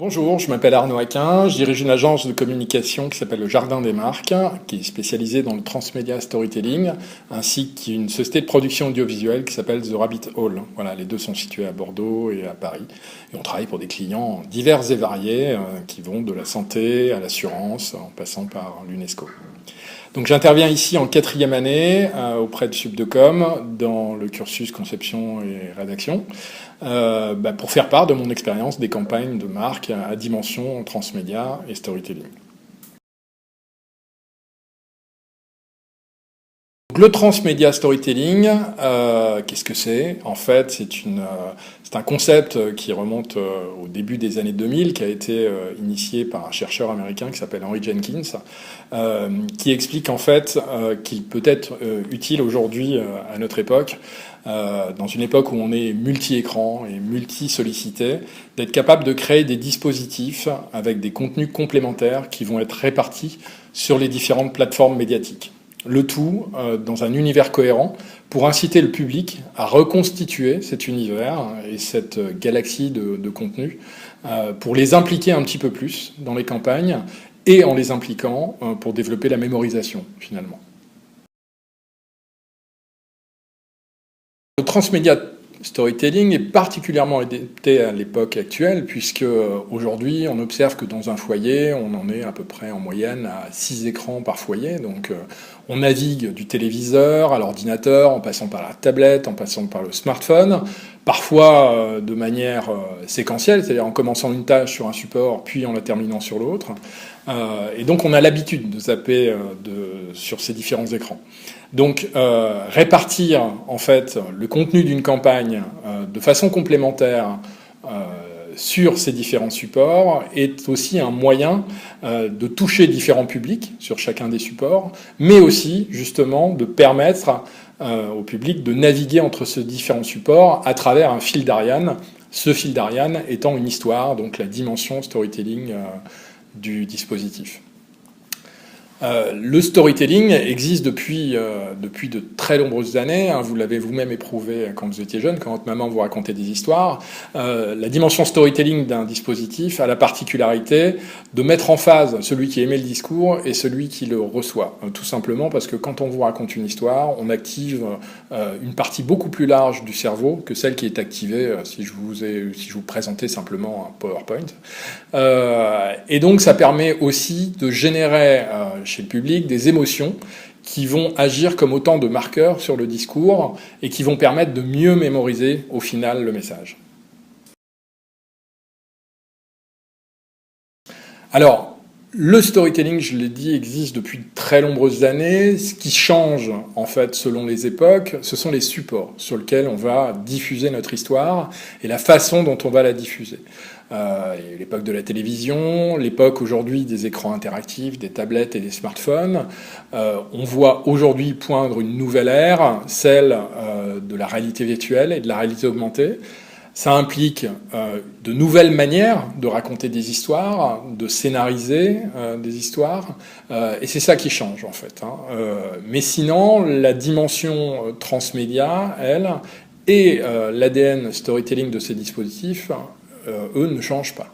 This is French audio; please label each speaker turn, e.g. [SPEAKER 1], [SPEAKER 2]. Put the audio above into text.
[SPEAKER 1] Bonjour, je m'appelle Arnaud Aquin, je dirige une agence de communication qui s'appelle le Jardin des Marques, qui est spécialisée dans le transmédia storytelling, ainsi qu'une société de production audiovisuelle qui s'appelle The Rabbit Hole. Voilà, les deux sont situés à Bordeaux et à Paris. Et on travaille pour des clients divers et variés, qui vont de la santé à l'assurance, en passant par l'UNESCO. Donc j'interviens ici en 4e année auprès de Subdecom dans le cursus conception et rédaction pour faire part de mon expérience des campagnes de marque à dimension transmédia et storytelling. Donc, le transmédia storytelling, qu'est-ce que c'est? En fait, c'est un concept qui remonte au début des années 2000, qui a été initié par un chercheur américain qui s'appelle Henry Jenkins, qui explique en fait qu'il peut être utile aujourd'hui à notre époque, dans une époque où on est multi-écran et multi-sollicité, d'être capable de créer des dispositifs avec des contenus complémentaires qui vont être répartis sur les différentes plateformes médiatiques. Le tout dans un univers cohérent pour inciter le public à reconstituer cet univers et cette galaxie de contenus pour les impliquer un petit peu plus dans les campagnes et en les impliquant pour développer la mémorisation finalement. Le transmédia storytelling est particulièrement adapté à l'époque actuelle puisque aujourd'hui on observe que dans un foyer on en est à peu près en moyenne à 6 écrans par foyer, donc on navigue du téléviseur à l'ordinateur en passant par la tablette, en passant par le smartphone, parfois de manière séquentielle, c'est-à-dire en commençant une tâche sur un support puis en la terminant sur l'autre, et donc on a l'habitude de zapper sur ces différents écrans. Donc répartir en fait le contenu d'une campagne de façon complémentaire sur ces différents supports est aussi un moyen de toucher différents publics sur chacun des supports, mais aussi justement de permettre au public de naviguer entre ces différents supports à travers un fil d'Ariane, ce fil d'Ariane étant une histoire, donc la dimension storytelling du dispositif. Le storytelling existe depuis de très nombreuses années. Vous l'avez vous-même éprouvé quand vous étiez jeune, quand votre maman vous racontait des histoires. La dimension storytelling d'un dispositif a la particularité de mettre en phase celui qui émet le discours et celui qui le reçoit. Tout simplement parce que quand on vous raconte une histoire, on active une partie beaucoup plus large du cerveau que celle qui est activée si je vous présentais simplement un PowerPoint. Et donc ça permet aussi de générer chez le public des émotions qui vont agir comme autant de marqueurs sur le discours et qui vont permettre de mieux mémoriser au final le message. Alors, le storytelling, je l'ai dit, existe depuis de très nombreuses années. Ce qui change, en fait, selon les époques, ce sont les supports sur lesquels on va diffuser notre histoire et la façon dont on va la diffuser. L'époque de la télévision, l'époque aujourd'hui des écrans interactifs, des tablettes et des smartphones. On voit aujourd'hui poindre une nouvelle ère, celle de la réalité virtuelle et de la réalité augmentée. Ça implique de nouvelles manières de raconter des histoires, de scénariser des histoires, et c'est ça qui change en fait. Mais sinon, la dimension transmédia, elle, et l'ADN storytelling de ces dispositifs, eux, ne changent pas.